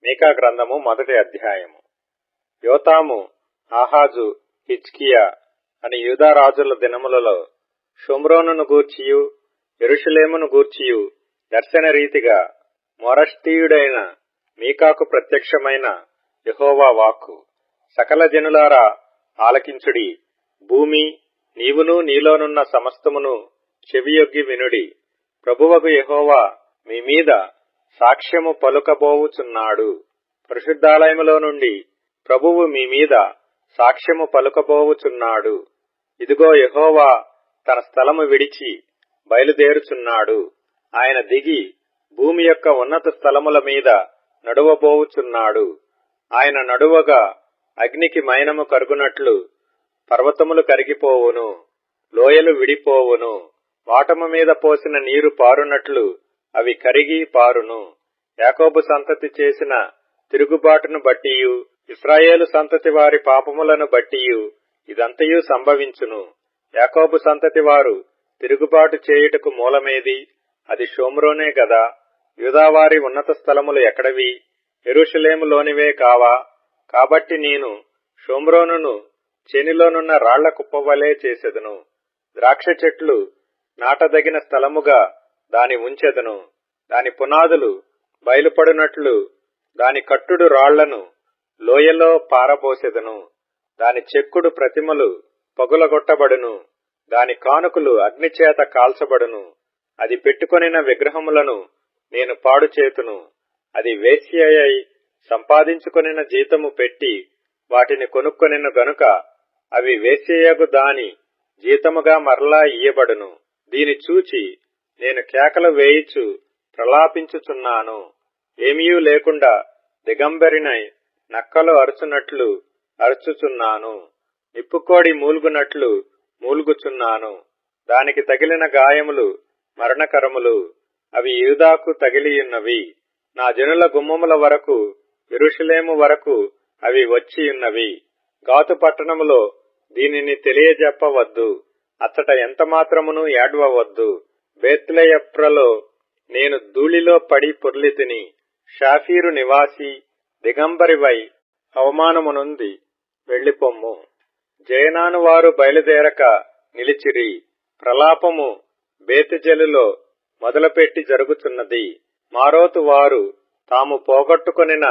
మీకా గ్రంథము 1వ అధ్యాయము. యోతాము, ఆహాజు, హిజ్కియా అని యూదా రాజుల దినములలో షోమ్రోనును గూర్చియు యెరూషలేమును గూర్చియు దర్శన రీతిగా మొరష్తీయుడైన మీకాకు ప్రత్యక్షమైన యెహోవా వాక్కు. సకల జనులారా ఆలకించుడి. భూమి నీవును నీలోనున్న సమస్తమును చెవియొగ్గి వినుడి. ప్రభువగు యెహోవా మీ మీద సాక్ష్యము పలుకబోవుచున్నాడు. పరిశుద్ధాలయములో నుండి ప్రభువు మీ మీద సాక్ష్యము పలుకబోవుచున్నాడు. ఇదిగో యెహోవా తన స్థలము విడిచి బయలుదేరుచున్నాడు. ఆయన దిగి భూమి యొక్క ఉన్నత స్థలముల మీద నడువబోవుచున్నాడు. ఆయన నడువగా అగ్నికి మైనము కరుగునట్లు పర్వతములు కరిగిపోవును, లోయలు విడిపోవును. వాటము మీద పోసిన నీరు పారునట్లు అవి కరిగి పారును. యాకోబు సంతతి చేసిన తిరుగుబాటును బట్టియు ఇశ్రాయేలు సంతతి వారి పాపములను బట్టియు ఇదంతయు సంభవించును. యాకోబు సంతతి వారు తిరుగుబాటు చేయుటకు మూలమేది? అది షోమ్రోనే గదా. యూదావారి ఉన్నత స్థలములు ఎక్కడవి? యెరూషలేములోనివే కావా? కాబట్టి నేను షోమ్రోనును చేనిలోనున్న రాళ్ల కుప్పవలే చేసెదను. ద్రాక్ష చెట్లు నాటదగిన స్థలముగా దాని ఉంచెదను. దాని పునాదులు బయలుపడినట్లు దాని కట్టుడు రాళ్లను లోయలో పారబోసెదను. దాని చెక్కుడు ప్రతిమలు పగులగొట్టబడును. దాని కానుకలు అగ్నిచేత కాల్చబడును. అది పెట్టుకొనిన విగ్రహములను నేను పాడుచేతును. అది వేశ్యయై సంపాదించుకొనిన జీతము పెట్టి వాటిని కొనుక్కొనిన గనుక అవి వేశ్యయగు దాని జీతముగా మరలా ఇయ్యబడును. దీని చూచి నేను కేకలు వేయిచు ప్రలాపించుచున్నాను. ఏమీయూ లేకుండా దిగంబరినై నక్కలు అరుచునట్లు అరుచుచున్నాను. నిప్పుకోడి మూల్గునట్లు మూల్గుచున్నాను. దానికి తగిలిన గాయములు మరణకరములు. అవి యూదాకు తగిలియున్నవి. నా జనుల గుమ్మముల వరకు యెరూషలేము వరకు అవి వచ్చియున్నవి. గాతు పట్టణములో దీనిని తెలియజెప్పవద్దు. అచ్చట ఎంత మాత్రమును ఏడ్వవద్దు. బేత్లెయప్రలో నేను ధూళిలో పడి పొర్లితిని. షాఫీరు నివాసి దిగంబరివై అవమానమునుంది వెళ్లిపొమ్ము. జయనాను వారు బయలుదేరక నిలిచిరి. ప్రలాపము బేతెజెలులో మొదలుపెట్టి జరుగుతున్నది. మారోతు వారు తాము పోగొట్టుకొనిన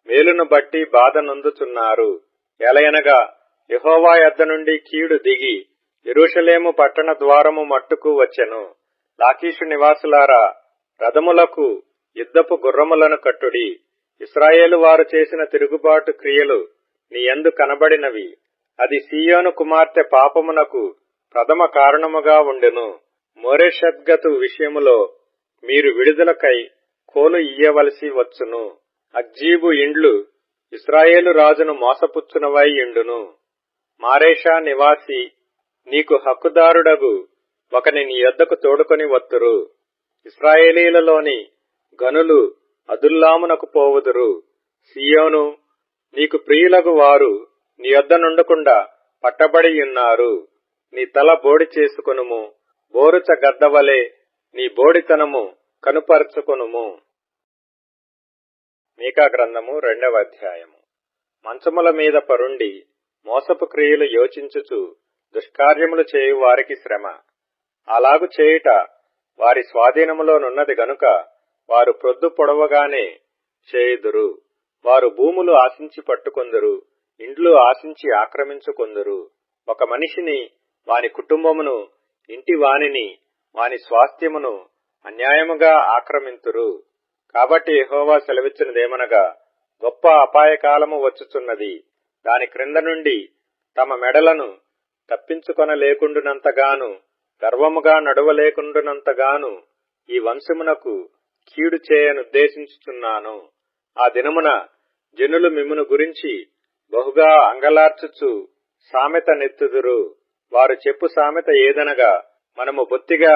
మేలును బట్టి బాధ నొందుచున్నారు. ఎలయనగా యెహోవా యొద్ద నుండి కీడు దిగి యెరూషలేము పట్టణ ద్వారము మట్టుకు వచ్చెను. లాకీషు నివాసులారా, రథములకు యుద్ధపు గుర్రములను కట్టుడి. ఇశ్రాయేలు వారు చేసిన తిరుగుబాటు క్రియలు నీ యందు కనబడినవి. అది సీయోను కుమార్తె పాపమునకు ప్రథమ కారణముగా ఉండెను. మోరెషద్గతు విషయములో మీరు విడుదలకై కోలు ఇయ్యవలసి వచ్చును. అగ్జీబు ఇండ్లు ఇశ్రాయేలు రాజును మోసపుచ్చునవై ఇండును. మారేషా నివాసి, నీకు హక్కుదారుడగు ఒకని నీ యొద్దకు తోడుకొని వత్తురు. ఇశ్రాయేలీలలోని గనులు అదుల్లామునకు పోవుదురు. సీయోను, నీకు ప్రియులగు వారు నీ యొద్ద నుండకుండా పట్టబడియున్నారు. నీ తల బోడి చేసుకొనుము. బోరుచ గద్దవలే నీ బోడితనము కనుపరచుకొనుము. మీకా గ్రంథము 2వ అధ్యాయము. మంచముల మీద పరుండి మోసపు క్రియలు యోచించుచు దుష్కార్యములు చేయు వారికి శ్రమ. అలాగు చేయుట వారి స్వాధీనములోనున్నది గనుక వారు ప్రొద్దు పొడవగానే చేయుదురు. వారు భూములు ఆశించి పట్టుకొందురు, ఇండ్లు ఆశించి ఆక్రమించుకొందురు. ఒక మనిషిని, వాని కుటుంబమును, ఇంటి వానిని, వాని స్వాస్థ్యమును అన్యాయముగా ఆక్రమింతురు. కాబట్టి యెహోవా సెలవిచ్చినదేమనగా, గొప్ప అపాయకాలము వచ్చుచున్నది. దాని క్రింద నుండి తమ మెడలను తప్పించుకొనలేకుండునంతగాను, గర్వముగా నడువలేకుండునంతగాను ఈ వంశమునకు కీడు చేయనుద్దేశించుచున్నాను. ఆ దినమున జనులు మిమ్మును గురించి బహుగా అంగలార్చుచు సామెత నెత్తుదురు. వారు చెప్పు సామెత ఏదనగా, మనము బొత్తిగా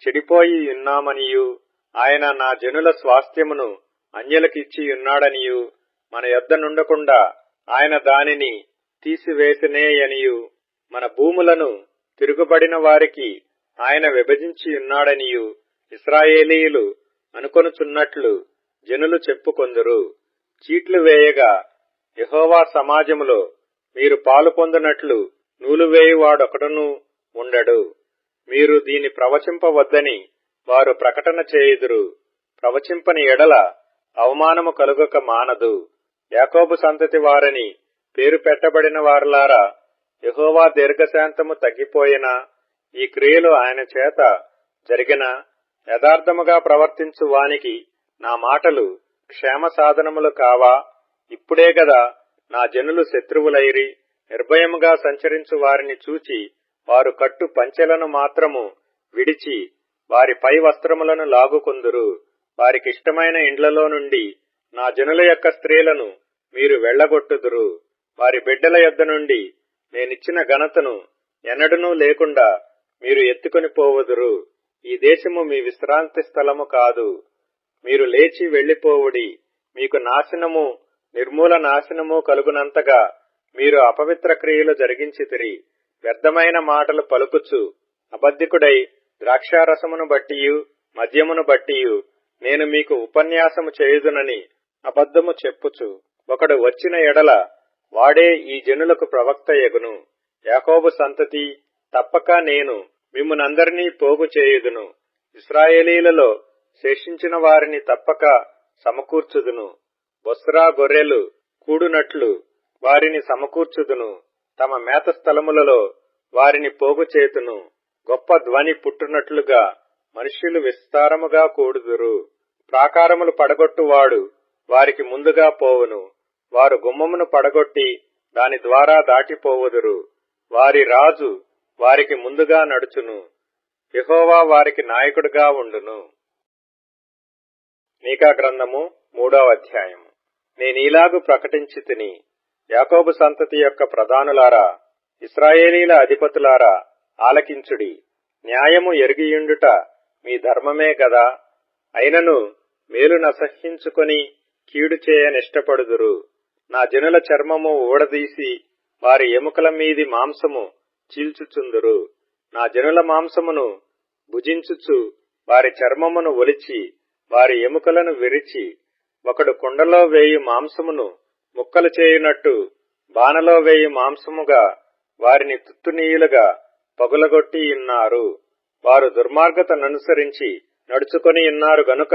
చెడిపోయి ఉన్నామనియు, ఆయన నా జనుల స్వాస్థ్యమును అన్యులకిచ్చియున్నాడనియు, మన యొద్ద నుండకుండా ఆయన దానిని తీసివేసినేయనియు, మన భూములను తిరుగుబడిన వారికి ఆయన విభజించియున్నాడనియు ఇశ్రాయేలీయులు అనుకొనుచున్నట్లు జనులు చెప్పుకొందురు. చీట్లు వేయగా యెహోవా సమాజములో మీరు పాలు పొందినట్లు నూలువేయువాడొకడునూ ఉండడు. మీరు దీని ప్రవచింపవద్దని వారు ప్రకటన చేయుదురు. ప్రవచింపని ఎడల అవమానము కలుగక మానదు. యాకోబు సంతతి వారని పేరు పెట్టబడిన వారలారా, యెహోవా దీర్ఘశాంతము తగ్గిపోయినా, ఈ క్రియలు ఆయన చేత జరిగిన యథార్థముగా ప్రవర్తించు వానికి నా మాటలు క్షేమ సాధనములు కావా? ఇప్పుడే గదా నా జనులు శత్రువులైరి. నిర్భయముగా సంచరించు వారిని చూచి వారు కట్టు పంచెలను మాత్రము విడిచి వారి పై వస్త్రములను లాగుకొందురు. వారికిష్టమైన ఇండ్లలో నుండి నా జనుల యొక్క స్త్రీలను మీరు వెళ్లగొట్టుదురు. వారి బిడ్డల యొద్ద నుండి నేనిచ్చిన ఘనతను ఎన్నడనూ లేకుండా మీరు ఎత్తుకొని పోవుదురు. ఈ దేశము మీ విశ్రాంతి స్థలము కాదు. మీరు లేచి వెళ్లిపోవుడి. మీకు నాశనము, నిర్మూల నాశనము కలుగునంతగా మీరు అపవిత్ర క్రియలు జరిగించితిరి. వ్యర్థమైన మాటలు పలుకుచు అబద్ధికుడై ద్రాక్షారసమును బట్టియు మద్యమును బట్టియు నేను మీకు ఉపన్యాసము చేయుదునని అబద్ధము చెప్పుచు ఒకడు వచ్చిన ఎడల వాడే ఈ జనులకు ప్రవక్త యగును. యాకోబు సంతతి, తప్పక నేను మిమ్మునందరినీ పోగు చేయుదును. ఇశ్రాయేలీలలో శేషించిన వారిని తప్పక సమకూర్చుదును. బొస్రా గొర్రెలు కూడునట్లు వారిని సమకూర్చుదును. తమ మేత స్థలములలో వారిని పోగు చేతును. గొప్ప ధ్వని పుట్టునట్లుగా మనుష్యులు విస్తారముగా కూడుదురు. ప్రాకారములు పడగొట్టువాడు వారికి ముందుగా పోవును. వారు గుమ్మమును పడగొట్టి దాని ద్వారా దాటిపోవుదురు. వారి రాజు వారికి ముందుగా నడుచును. యెహోవా వారికి నాయకుడుగా ఉండును. మీకా గ్రంథము 3వ అధ్యాయము. నేనీలాగు ప్రకటించి తిని, యాకోబు సంతతి యొక్క ప్రధానులారా, ఇశ్రాయేలీల అధిపతులారా, ఆలకించుడి. న్యాయము ఎరిగియుండుట మీ ధర్మమే గదా. అయినను మేలు నసహ్యించుకొని కీడు చేయనిష్టపడుదురు. నా జనుల చర్మము ఊడదీసి వారి ఎముకల మీది మాంసము చీల్చుచుందురు. నా జనుల మాంసమును భుజించుచు వారి చర్మమును ఒలిచి వారి ఎముకలను విరిచి, ఒకడు కుండలో వేయు మాంసమును ముక్కలు చేయునట్టు బానలో వేయు మాంసముగా వారిని తుత్తునీయులుగా పగులగొట్టి ఉన్నారు. వారు దుర్మార్గతననుసరించి నడుచుకొని ఉన్నారు గనుక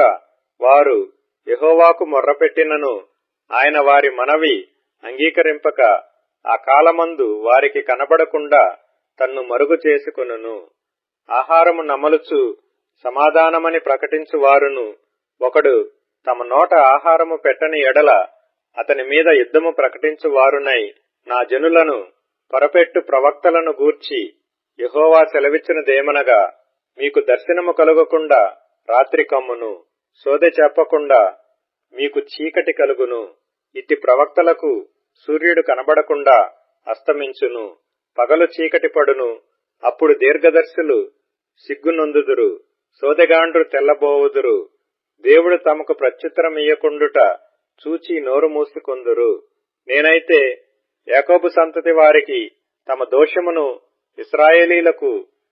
వారు యెహోవాకు మొర్రపెట్టినను ఆయన వారి మనవి అంగీకరింపక ఆ కాలమందు వారికి కనబడకుండా తన్ను మరుగు చేసుకొనును. ఆహారము నమలుచు సమాధానమని ప్రకటించు వారును ఒకడు తమ నోట ఆహారము పెట్టని ఎడల అతని మీద యుద్ధము ప్రకటించు వారునై నా జనులను పొరపెట్టు ప్రవక్తలను గూర్చి యెహోవా సెలవిచ్చినదేమనగా, మీకు దర్శనము కలుగకుండా రాత్రి కమ్మును, సోదె చెప్పకుండా మీకు చీకటి కలుగును. ఇట్టి ప్రవక్తలకు సూర్యుడు కనబడకుండా అస్తమించును, పగలు చీకటి పడును. అప్పుడు దీర్ఘదర్శులు సిగ్గునొందుదురు, సోదెగాండ్రు తెల్లబోవుదురు. దేవుడు తమకు ప్రత్యుత్తరమియ్యకుండుట చూచి నోరు మూసుకొందురు. నేనైతే యాకోబు సంతతి వారికి తమ దోషమును, ఇశ్రాయేలీలకు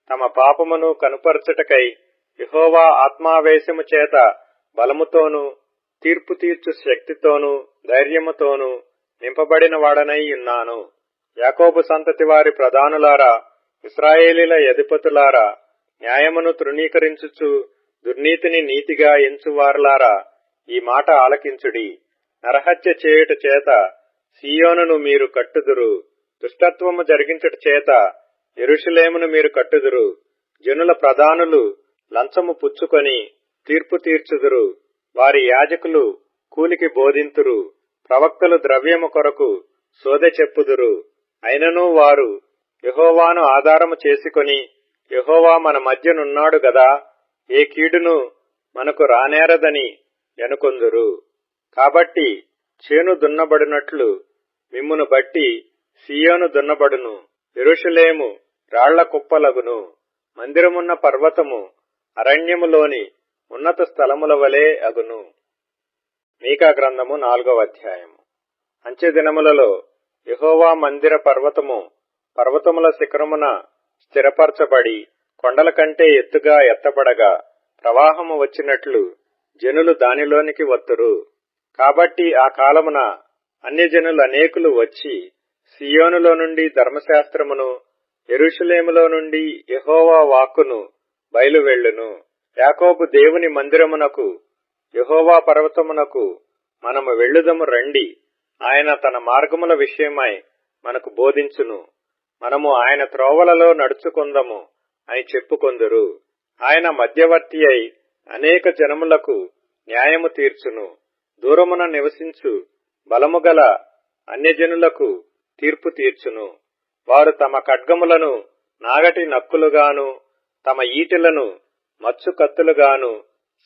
తమ పాపమును కనుపరచుటకై యెహోవా ఆత్మావేశము చేత బలముతోనూ తీర్పు తీర్చు శక్తితోనూ ధైర్యముతోనూ నింపబడిన వాడనై ఉన్నాను. యాకోబు సంతతి వారి ప్రధానులారా, ఇశ్రాయేలీల అధిపతులారా, న్యాయమును తృణీకరించుచు దుర్నీతిని నీతిగా ఎంచువారలారా, ఈ మాట ఆలకించుడి. నరహత్య చేయుట చేత సీయోనును మీరు కట్టుదురు. దుష్టత్వము జరిగించుట చేత యెరూషలేమును మీరు కట్టుదురు. జనుల ప్రధానులు లంచము పుచ్చుకొని తీర్పు తీర్చుదురు. వారి యాజకులు కూలికి బోధింతురు. ప్రవక్తలు ద్రవ్యము కొరకు సోదె చెప్పుదురు. అయినను వారు యెహోవాను ఆధారము చేసుకొని, యెహోవా మన మధ్యనున్నాడు గదా, ఏ కీడును మనకు రానేరదని ఎనుకొందురు. కాబట్టి చేను దున్నబడినట్లు మిమ్మును బట్టి సీయోను దున్నబడును, యెరూషలేము రాళ్ల కుప్పలగును. మందిరమున్న పర్వతము అరణ్యములోని ఉన్నత స్థలముల వలె అగును. మీకా గ్రంథము 4వ అధ్యాయము. అంచె దినములలో యెహోవా మందిర పర్వతము పర్వతముల శిఖరమున స్థిరపరచబడి కొండల కంటే ఎత్తుగా ఎత్తబడగా ప్రవాహము వచ్చినట్లు జనులు దానిలోనికి వత్తురు. కాబట్టి ఆ కాలమున అన్యజనులు అనేకులు వచ్చి సియోనులో నుండి ధర్మశాస్త్రమును, యెరూషలేములో నుండి యెహోవా వాక్కును బయలువెళ్ళును. యాకోబు దేవుని మందిరమునకు, యెహోవా పర్వతమునకు మనము వెళ్ళుదము రండి. ఆయన తన మార్గముల విషయమై మనకు బోధించును. మనము ఆయన త్రోవలలో నడుచుకొందము అని చెప్పుకొందురు. ఆయన మధ్యవర్తి అయి అనేక జనములకు న్యాయము తీర్చును. దూరమున నివసించు బలముగల అన్యజనులకు తీర్పు తీర్చును. వారు తమ ఖడ్గములను నాగటి నక్కులుగాను, తమ ఈటెలను మచ్చు కత్తులుగాను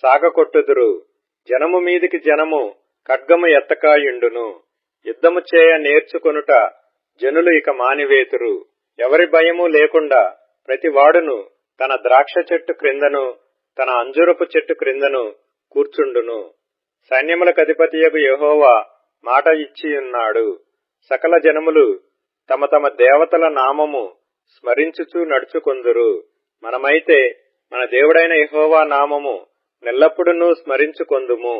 సాగకొట్టుదురు. జనము మీదికి జనము ఖడ్గము ఎత్తకాయుండును. యుద్ధము చేయ నేర్చుకొనుట జనులు ఇక మానివేతురు. ఎవరి భయము లేకుండా ప్రతివాడును తన ద్రాక్ష చెట్టు క్రిందను, తన అంజూరపు చెట్టు క్రిందను కూర్చుండును. సైన్యములకు అధిపతియగు యెహోవా మాట ఇచ్చియున్నాడు. సకల జనములు తమ తమ దేవతల నామము స్మరించుచూ నడుచుకొందురు. మనమైతే మన దేవుడైన యెహోవా నామము నెల్లప్పుడునూ స్మరించుకొందుము.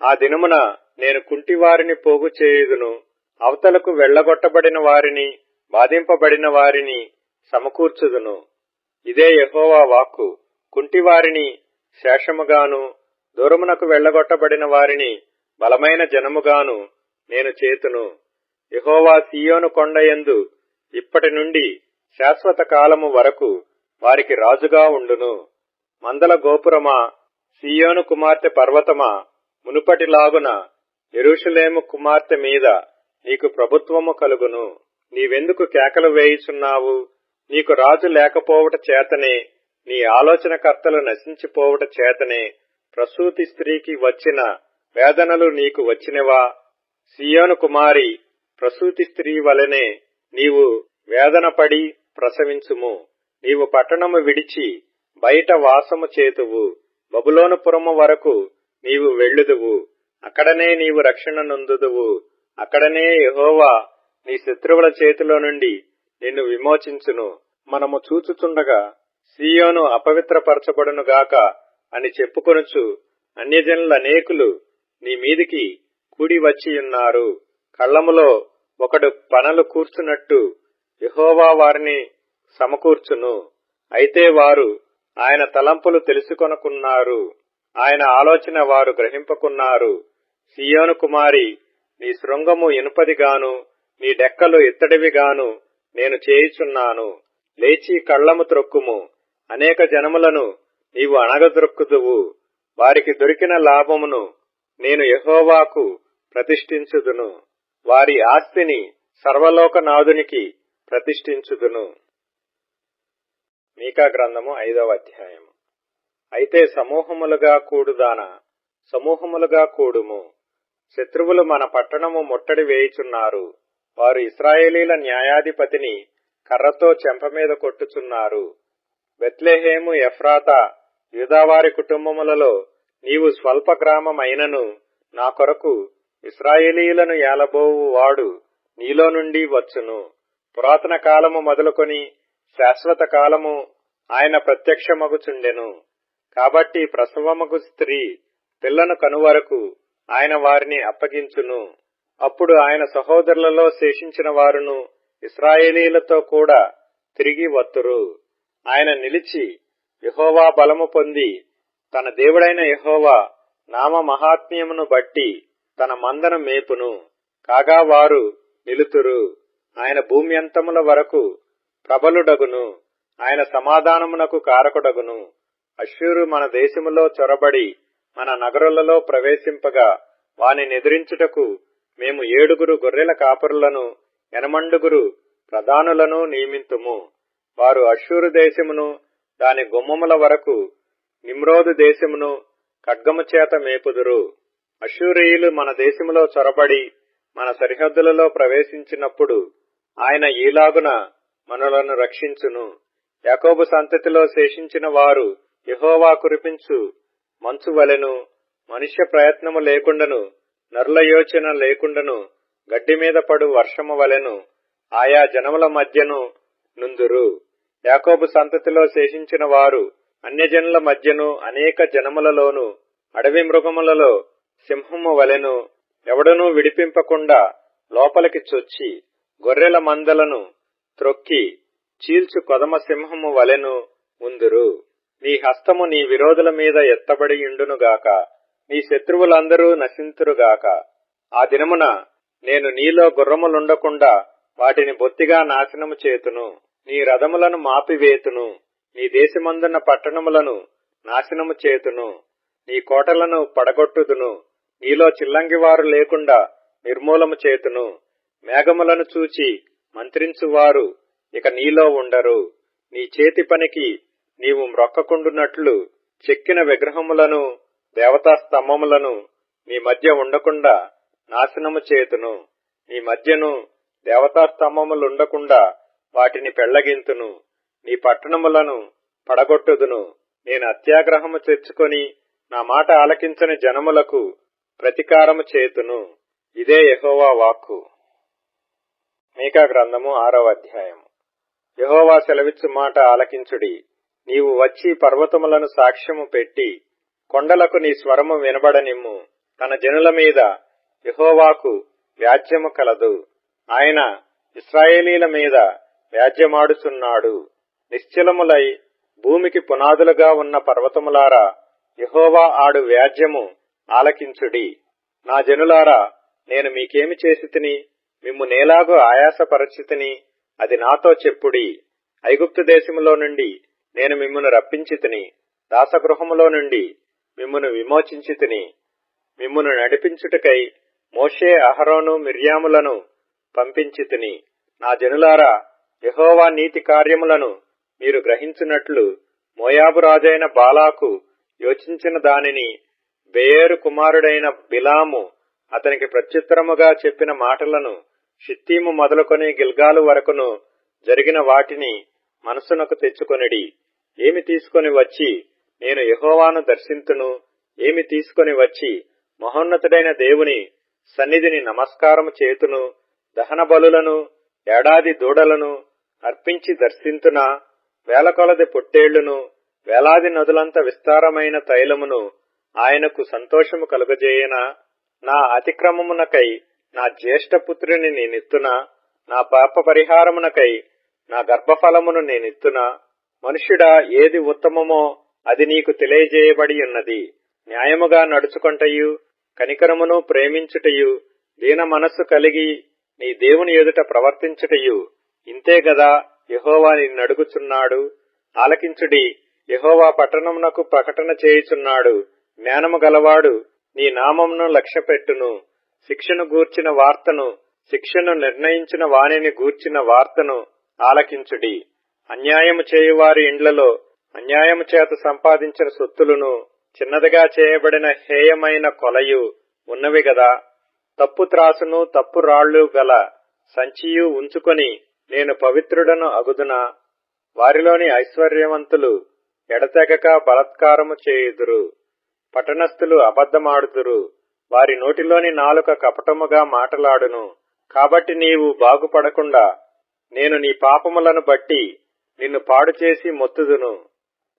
ఆ దినమున నేను కుంటివారిని పోగు చేయుదును. అవతలకు వెళ్లగొట్టబడిన వారిని, బాధింపబడిన వారిని సమకూర్చుదును. ఇదే యెహోవా వాక్కు. కుంటివారిని శేషముగాను, దూరమునకు వెళ్లగొట్టబడిన వారిని బలమైన జనముగాను నేను చేతును. యెహోవా సీయోను కొండయందు ఇప్పటి నుండి శాశ్వత కాలము వరకు వారికి రాజుగా ఉండును. మందల గోపురమా, సీయోను కుమార్తె పర్వతమా, మునుపటిలాగున యెరూషలేము కుమార్తె మీద నీకు ప్రభుత్వము కలుగును. నీవెందుకు కేకలు వేయుచున్నావు? నీకు రాజు లేకపోవుట చేతనే, నీ ఆలోచనకర్తలు నశించిపోవుట చేతనే ప్రసూతి స్త్రీకి వచ్చిన వేదనలు నీకు వచ్చినవా? సీయోను కుమారి, ప్రసూతి స్త్రీ వలెనే నీవు వేదనపడి ప్రసవించుము. నీవు పట్టణము విడిచి బయట వాసము చేతువు. బబులోను పురము వరకు నీవు వెళ్ళుదువు. అక్కడనే నీవు రక్షణ నొందుదువు. అక్కడనే యెహోవా నీ శత్రువుల చేతిలో నుండి నిన్ను విమోచించును. మనము చూచుచుండగా సీయోను అపవిత్రపరచబడునుగాక అని చెప్పుకొనుచు అన్యజనులనేకులు నీ మీదికి కూడి వచ్చియున్నారు. కళ్ళములో ఒకడు పనలు కూర్చున్నట్టు యెహోవా వారిని సమకూర్చును. అయితే వారు ఆయన తలంపులు తెలుసుకొనుకున్నారు. ఆయన ఆలోచన వారు గ్రహింపకున్నారు. సీయోను కుమారి, నీ శృంగము ఇనుపదిగాను, నీ డెక్కలు ఇత్తడివిగాను నేను చేయుచున్నాను. లేచి కళ్ళము త్రొక్కుము. అనేక జనములను నీవు అణగద్రొక్కుదువు. వారికి దొరికిన లాభమును నేను యెహోవాకు ప్రతిష్ఠించుదును. వారి ఆస్తిని సర్వలోకనాథునికి ప్రతిష్ఠించుదును. మీకా గ్రంథము 5వ అధ్యాయము. అయితే సమూహములుగా కూడుదానా, సమూహములుగా కూడుము. శత్రువులు మన పట్టణము ముట్టడి వేయుచున్నారు. వారు ఇశ్రాయేలీల న్యాయాధిపతిని కర్రతో చెంపమీద కొట్టుచున్నారు. బెత్లెహేము, ఎఫ్రాతా, యూదావారి కుటుంబములలో నీవు స్వల్ప గ్రామమైనను నా కొరకు ఇశ్రాయేలీయులను ఏలబోవు వాడు నీలో నుండి వచ్చును. పురాతన కాలము మొదలుకొని శాశ్వత కాలము ఆయన ప్రత్యక్షమగుచుండెను. కాబట్టి ప్రసవమగు స్త్రీ పిల్లను కనువరకు ఆయన వారిని అప్పగించును. అప్పుడు ఆయన సహోదరులలో శేషించిన వారును ఇశ్రాయేలీలతో కూడా తిరిగి వత్తురు. ఆయన నిలిచి యెహోవా బలము పొంది తన దేవుడైన యెహోవా నామ మహాత్మ్యమును బట్టి తన మందను మేపును. కాగా వారు నిలుతురు. ఆయన భూమి అంతముల వరకు ప్రబలుడగును. ఆయన సమాధానమునకు కారకుడగును. అష్షూరు మన దేశములో చొరబడి మన నగరులలో ప్రవేశింపగా వాని నెదిరించుటకు మేము 7 గొర్రెల కాపరులను 80 ప్రధానులను నియమింతుము. వారు అష్షూరు దేశమును దాని గుమ్మముల వరకు నిమ్రోదు దేశమును ఖడ్గము చేత మేపుదురు. అష్షూరీయులు మన దేశములో చొరబడి మన సరిహద్దులలో ప్రవేశించినప్పుడు ఆయన ఈలాగున మనలను రక్షించును. యాకోబు సంతతిలో శేషించిన వారు యెహోవా కురిపించు మంచు వలెను, మనుష్య ప్రయత్నము లేకుండను, నరుల యోచన లేకుండను గడ్డి మీద పడు వర్షము వలెను ఆయా జనముల మధ్యను నుందురు. యాకోబు సంతతిలో శేషించిన వారు అన్యజనుల మధ్యను అనేక జనములలోను అడవి మృగములలో సింహము వలెను ఎవడనూ విడిపింపకుండా లోపలికి చొచ్చి గొర్రెల మందలను త్రొక్కి చీల్చు కొదమ సింహము వలెను ఉందురు. నీ హస్తము నీ విరోధుల మీద ఎత్తబడి యుండునుగాక, నీ శత్రువులందరూ నశింతురుగాక. ఆ దినమున నేను నీలో గుర్రములుండకుండా వాటిని బొత్తిగా నాశనము చేతును. నీ రథములను మాపివేతును, నీ దేశమందున్న పట్టణములను నాశనము చేతును, నీ కోటలను పడగొట్టుదును. నీలో చిల్లంగివారు లేకుండా నిర్మూలము చేతును. మేఘములను చూచి మంత్రించువారు ఇక నీలో ఉండరు. నీ చేతి పనికి నీవు మ్రొక్కకుండునట్లు చెక్కిన విగ్రహములను దేవతా స్తంభములను నీ మధ్య ఉండకుండా నాశనము చేతును. నీ మధ్యను దేవతా స్తంభములుండకుండా వాటిని పెళ్లగింతును. నీ పట్టణములను పడగొట్టుదును. నేను అత్యాగ్రహము తెచ్చుకొని నా మాట ఆలకించని జనములకు ప్రతీకారము చేతును. ఇదే యెహోవా వాక్కు. మీకా గ్రంథము 6వ అధ్యాయము. యెహోవా సెలవిచ్చు మాట ఆలకించుడి. నీవు వచ్చి పర్వతములను సాక్ష్యము పెట్టి కొండలకు నీ స్వరము వినబడనిమ్ము. తన జనుల మీద యెహోవాకు వ్యాజ్యము కలదు. ఆయన ఇశ్రాయేలీల మీద వ్యాజ్యమాడుచున్నాడు. నిశ్చలములై భూమికి పునాదులుగా ఉన్న పర్వతములారా, యెహోవా ఆడు వ్యాజ్యము ఆలకించుడి. నా జనులారా, నేను మీకేమి చేసితిని? మిమ్ము నేలాగు ఆయాసపరచితిని, అది నాతో చెప్పుడి. ఐగుప్తు దేశములో నుండి నేను మిమ్మును రప్పించితిని, దాసగృహములో నుండి మిమ్మును విమోచించితిని. మిమ్మును నడిపించుటకై మోషే, అహరోను, మిర్యాములను పంపించితిని. నా జనులారా, యెహోవా నీతి కార్యములను మీరు గ్రహించున్నట్లు మోయాబు రాజైన బాలాకు యోచించిన దానిని, బెయేరు కుమారుడైన బిలాము అతనికి ప్రత్యుత్తరముగా చెప్పిన మాటలను, షిత్తీము మొదలుకొని గిల్గాలు వరకును జరిగిన వాటిని మనసునకు తెచ్చుకొనిడి. ఏమి తీసుకొని వచ్చి నేను యెహోవాను దర్శింతును? ఏమి తీసుకొని వచ్చి మహోన్నతుడైన దేవుని సన్నిధిని నమస్కారము చేతును? దహన బలులను, ఏడాది దూడలను అర్పించి దర్శింతునా? వేలకొలది పొట్టేళ్లును, వేలాది నదులంత విస్తారమైన తైలమును ఆయనకు సంతోషము కలుగజేయనా? నా అతిక్రమమునకై నా జ్యేష్ఠపుత్రుని నేనిత్తునా? నా పాప పరిహారమునకై నా గర్భఫలమును నేనిత్తునా? మనుష్యుడా, ఏది ఉత్తమమో అది నీకు తెలియజేయబడి ఉన్నది. న్యాయముగా నడుచుకొంటయు, కనికరమును ప్రేమించుటయు, దీన మనస్సు కలిగి నీ దేవుని ఎదుట ప్రవర్తించుటయు ఇంతే గదా యెహోవా నిన్నడుగుచున్నాడు. ఆలకించుడి. యెహోవా పట్టణమునకు ప్రకటన చేయుచున్నాడు. జ్ఞానము గలవాడు నీ నామమును లక్ష్యపెట్టును. శిక్షను గూర్చిన వార్తను, శిక్షను నిర్ణయించిన వానిని గూర్చిన వార్తను ఆలకించుడి. అన్యాయము చేయువారి ఇండ్లలో అన్యాయము చేత సంపాదించిన సొత్తులను, చిన్నదిగా చేయబడిన హేయమైన కొలయు ఉన్నవి గదా. తప్పు త్రాసును, తప్పు రాళ్లు గల సంచియు ఉంచుకొని నేను పవిత్రుడను అగుదునా? వారిలోని ఐశ్వర్యవంతులు ఎడతెగక బలాత్కారము చేయుదురు. పట్టణస్థులు అబద్ధమాడుదురు. వారి నోటిలోని నాలుక కపటముగా మాటలాడును. కాబట్టి నీవు బాగుపడకుండా నేను నీ పాపములను బట్టి నిన్ను పాడుచేసి మొత్తుదును.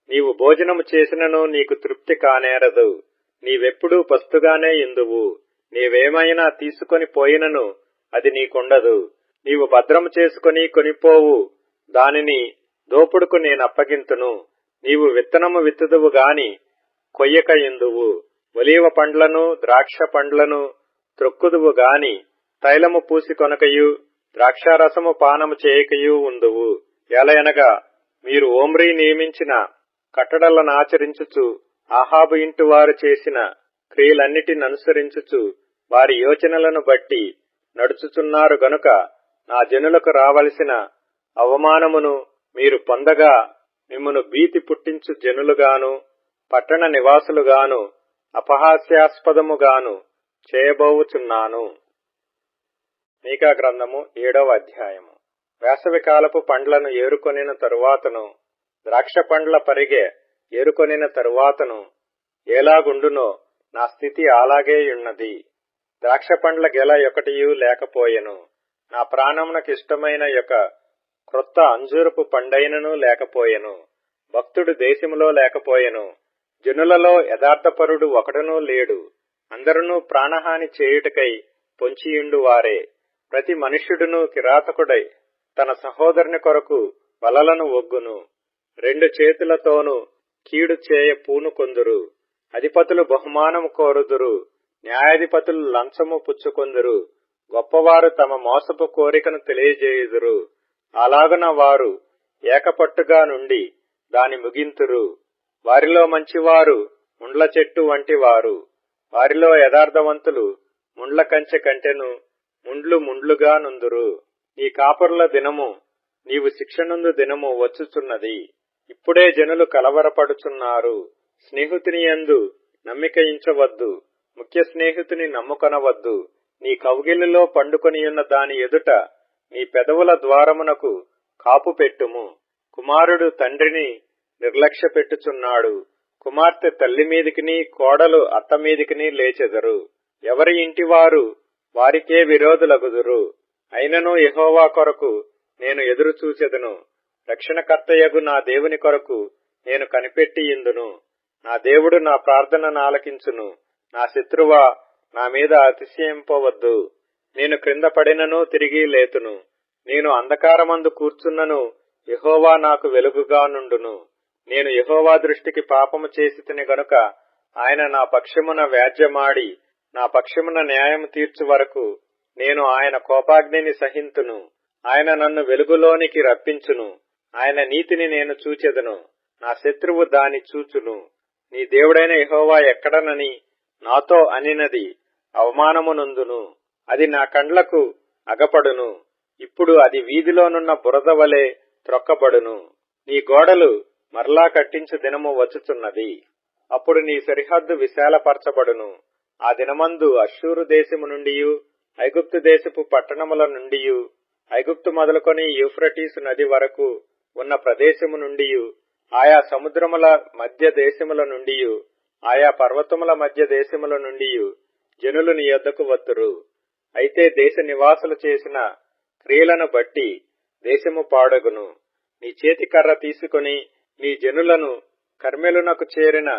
నీవు భోజనము చేసినను నీకు తృప్తి కానేరదు. నీవెప్పుడూ పస్తుగానే ఇందువు. నీవేమైనా తీసుకొని పోయినను అది నీకుండదు. నీవు భద్రము చేసుకుని కొనిపోవు దానిని దోపుడుకు నేనప్పగింతును. నీవు విత్తనము విత్తుదువు గాని కొయ్యక ఇందువు. ఒలీవ పండ్లను, ద్రాక్ష పండ్లను త్రొక్కుదువు గాని తైలము పూసి కొనకయు, ద్రాక్షారసము పానము చేయకయు ఉందువు. ఎలయనగా మీరు ఓమ్రీ నియమించిన కట్టడలనాచరించుచు, ఆహాబు ఇంటి వారు చేసిన క్రియలన్నిటిననుసరించుచు, వారి యోచనలను బట్టి నడుచుచున్నారు గనుక నా జనులకు రావలసిన అవమానమును మీరు పొందగా మిమ్మును భీతి పుట్టించు జనులుగాను, పట్టణ నివాసులుగాను, అపహాస్యాస్పదముగాను చేయబోవుచున్నాను. మీకా గ్రంథము 7వ అధ్యాయము. వేసవికాలపు పండ్లను ఏరుకొనిన తరువాతను, ద్రాక్ష పండ్ల పరిగె ఏరుకొనిన తరువాతను ఎలాగుండునో నా స్థితి అలాగేయున్నది. ద్రాక్ష పండ్ల గెల ఒకటియు లేకపోయెను. నా ప్రాణమునకిష్టమైన యొక్క క్రొత్త అంజూరపు పండైనను లేకపోయెను. భక్తుడు దేశములో లేకపోయెను. జనులలో యథార్థపరుడు ఒకడునూ లేడు. అందరునూ ప్రాణహాని చేయుటకై పొంచియుండు వారే. ప్రతి మనుష్యుడును కిరాతకుడై తన సహోదరుని కొరకు వలలను ఒగ్గును. 2 చేతులతోనూ కీడు చేయ పూనుకొందురు. అధిపతులు బహుమానము కోరుదురు, న్యాయాధిపతులు లంచము పుచ్చుకొందురు. గొప్పవారు తమ మోసపు కోరికను తెలియజేయుదురు. అలాగున వారు ఏకపట్టుగా నుండి దాని ముగింతురు. వారిలో మంచివారు ముండ్ల చెట్టు వంటి వారు. వారిలో యథార్థవంతులు ముండ్ల కంచె కంటెను ముండ్లు ముండ్లుగా నుందురు. నీ కాపరుల దినము, నీవు శిక్షనుందు దినము వచ్చుచున్నది. ఇప్పుడే జనులు కలవరపడుచున్నారు. స్నేహితుని యందు నమ్మికయించవద్దు, ముఖ్య స్నేహితుని నమ్ముకొనవద్దు. నీ కౌగిలిలో పండుకొనియున్న దాని ఎదుట నీ పెదవుల ద్వారమునకు కాపు పెట్టుము. కుమారుడు తండ్రిని నిర్లక్ష్య పెట్టుచున్నాడు. కుమార్తె తల్లి మీదికిని కోడలు అత్త మీదికిని లేచెదరు. ఎవరి ఇంటివారు వారికే విరోధులగుదురు. అయినను యెహోవా కొరకు నేను ఎదురు చూచెదను. రక్షణకర్తయగు నా దేవుని కొరకు నేను కనిపెట్టియుందును. నా దేవుడు నా ప్రార్థనను ఆలకించును. నా శత్రువా, నా మీద అతిశయింపవద్దు. నేను క్రింద పడినను తిరిగి లేతును. నేను అంధకారమందు కూర్చున్నను, యెహోవా నాకు వెలుగుగా నుండును. నేను యెహోవా దృష్టికి పాపము చేసితిని గనుక ఆయన నా పక్షమున వ్యాజ్యమాడి నా పక్షమున న్యాయము తీర్చు వరకు నేను ఆయన కోపాగ్నిని సహింతును. ఆయన నన్ను వెలుగులోనికి రప్పించును. ఆయన నీతిని నేను చూచెదను. నా శత్రువు దాని చూచును. నీ దేవుడైన యెహోవా ఎక్కడనని నాతో అనినది అవమానమునందును. అది నా కండ్లకు అగపడును. ఇప్పుడు అది వీధిలోనున్న బురద వలె త్రొక్కబడును. నీ గోడలు మరలా కట్టించు దినము వచ్చుచున్నది. అప్పుడు నీ సరిహద్దు విశాలపరచబడును. ఆ దినమందు అష్షూరు దేశము నుండియు ఐగుప్తు దేశపు పట్టణముల నుండియు ఐగుప్తు మొదలుకొని యూఫ్రటీసు నది వరకు ఉన్న ప్రదేశము నుండియు ఆయా సముద్రముల మధ్య దేశముల నుండియు ఆయా పర్వతముల మధ్య దేశముల నుండియు జనులు నీ యొద్దకు వత్తురు. అయితే దేశ నివాసులు చేసిన క్రియలను బట్టి దేశము పాడగును. నీ చేతి కర్ర తీసుకుని నీ జనులను కర్మెలునకు చేరిన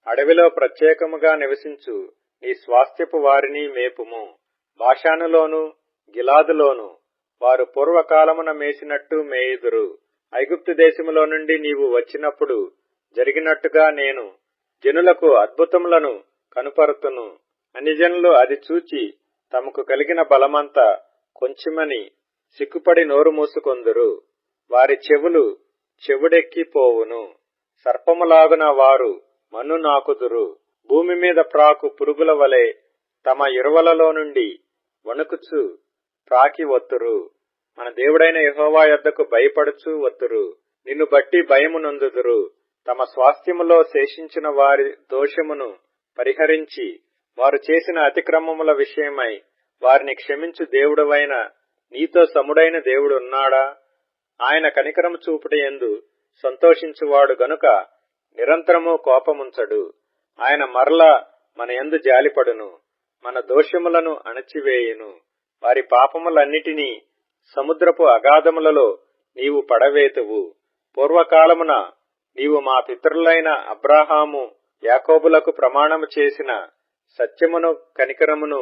అడవిలో ప్రత్యేకముగా నివసించు నీ స్వాస్థ్యపు వారిని మేపుము. బాషానులోను గిలాదులోను వారు పూర్వకాలమున మేసినట్టు మేయుదురు. ఐగుప్తు దేశములో నుండి నీవు వచ్చినప్పుడు జరిగినట్టుగా నేను జనులకు అద్భుతములను కనుపరుతును. అన్యజనులు అది చూచి తమకు కలిగిన బలమంతా కొంచెమని సిగ్గుపడి నోరు మూసుకొందురు. వారి చెవులు చెవుడెక్కిపోవును. సర్పములాగున వారు మన్ను నాకుదురు. భూమి మీద ప్రాకు పురుగుల వలె తమ ఇరువలలో నుండి వణుకుచు ప్రాకి వత్తురు. మన దేవుడైన యెహోవా యొద్దకు భయపడుచు వత్తురు. నిన్ను బట్టి భయము నొందుదురు. తమ స్వాస్థ్యములో శేషించిన వారి దోషమును పరిహరించి వారు చేసిన అతిక్రమముల విషయమై వారిని క్షమించు దేవుడవైన నీతో సముడైన దేవుడున్నాడా? ఆయన కనికరము చూపుటయందు సంతోషించువాడు గనుక నిరంతరము కోపముంచడు. ఆయన మరలా మన యందు జాలిపడును. మన దోషములను అణచివేయును. వారి పాపములన్నిటినీ సముద్రపు అగాధములలో నీవు పడవేతువు. పూర్వకాలమున నీవు మా పితరులైన అబ్రాహాము యాకోబులకు ప్రమాణము చేసిన సత్యమును కనికరమును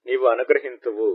నీవు అనుగ్రహింతువు.